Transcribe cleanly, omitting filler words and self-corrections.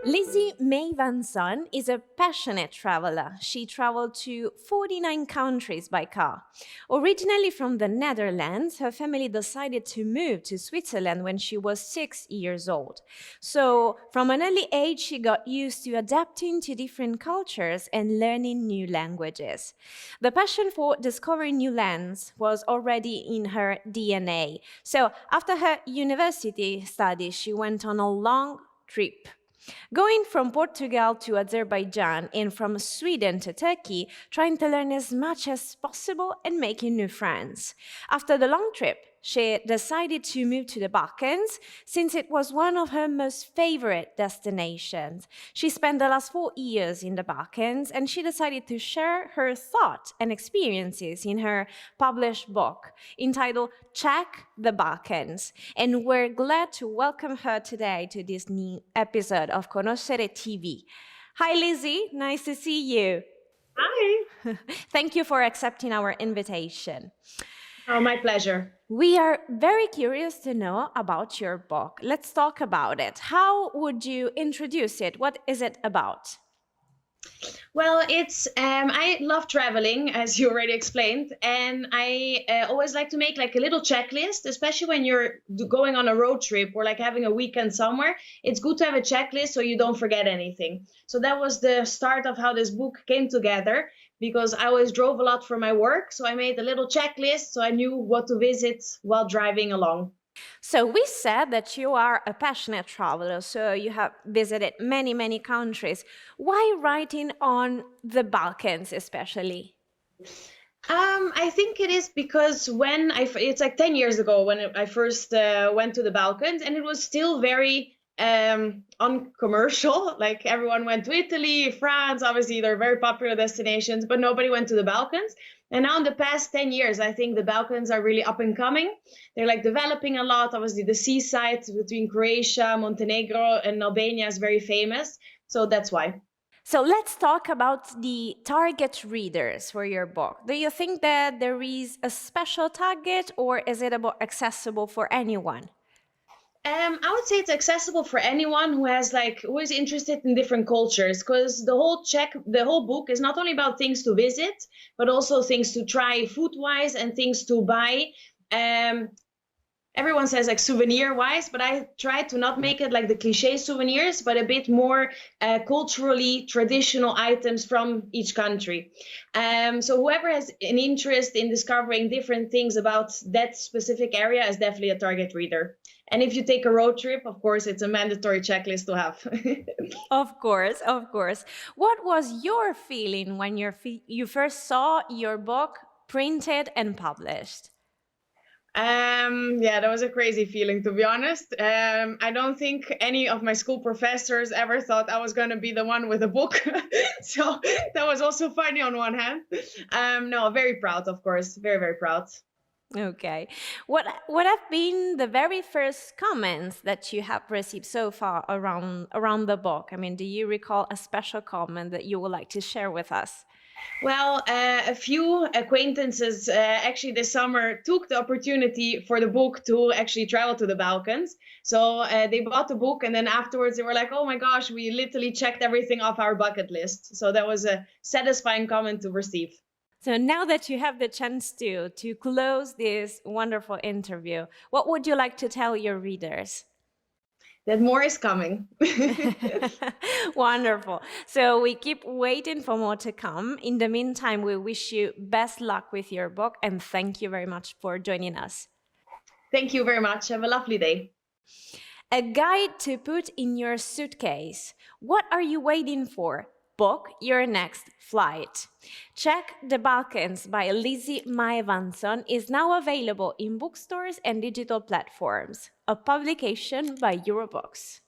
Lizzy May Van Son is a passionate traveler. She traveled to 49 countries by car. Originally from the Netherlands, her family decided to move to Switzerland when she was 6 years old. So, from an early age, she got used to adapting to different cultures and learning new languages. The passion for discovering new lands was already in her DNA. So, after her university studies, she went on a long trip. Going from Portugal to Azerbaijan and from Sweden to Turkey, trying to learn as much as possible and making new friends. After the long trip, she decided to move to the Balkans since it was one of her most favorite destinations. She spent the last 4 years in the Balkans and she decided to share her thoughts and experiences in her published book entitled Check the Balkans. And we're glad to welcome her today to this new episode of Conoscere TV. Hi, Lizzy. Nice to see you. Hi. Thank you for accepting our invitation. Oh, my pleasure. We are very curious to know about your book. Let's talk about it. How would you introduce it? What is it about? Well, it's I love traveling, as you already explained, and I always like to make like a little checklist, especially when you're going on a road trip or like having a weekend somewhere. It's good to have a checklist so you don't forget anything. So that was the start of how this book came together, because I always drove a lot for my work. So I made a little checklist so I knew what to visit while driving along. So we said that you are a passionate traveler, so you have visited many, many countries. Why writing on the Balkans especially? I think it is because it's like 10 years ago when I first went to the Balkans, and it was still very uncommercial. Like everyone went to Italy, France, obviously they're very popular destinations, but nobody went to the Balkans. And now in the past 10 years, I think the Balkans are really up and coming. They're like developing a lot. Obviously the seaside between Croatia, Montenegro, and Albania is very famous. So that's why. So let's talk about the target readers for your book. Do you think that there is a special target, or is it about accessible for anyone? I would say it's accessible for anyone who is interested in different cultures, because the whole book is not only about things to visit, but also things to try food wise and things to buy. Everyone says like souvenir wise, but I try to not make it like the cliche souvenirs, but a bit more culturally traditional items from each country. So whoever has an interest in discovering different things about that specific area is definitely a target reader. And if you take a road trip, of course, it's a mandatory checklist to have. Of course, of course. What was your feeling when you first saw your book printed and published? Yeah, that was a crazy feeling, to be honest. I don't think any of my school professors ever thought I was going to be the one with a book. So that was also funny on one hand. No, very proud, of course. Very, very proud. Okay. What have been the very first comments that you have received so far around the book? I mean, do you recall a special comment that you would like to share with us? Well, a few acquaintances actually this summer took the opportunity for the book to actually travel to the Balkans. So they bought the book, and then afterwards they were like, "Oh my gosh, we literally checked everything off our bucket list." So that was a satisfying comment to receive. So now that you have the chance to close this wonderful interview, what would you like to tell your readers? That more is coming. Wonderful. So we keep waiting for more to come. In the meantime, we wish you best luck with your book, and thank you very much for joining us. Thank you very much. Have a lovely day. A guide to put in your suitcase. What are you waiting for? Book your next flight. Check the Balkans by Lizzy May Van Son is now available in bookstores and digital platforms, a publication by Eurobooks.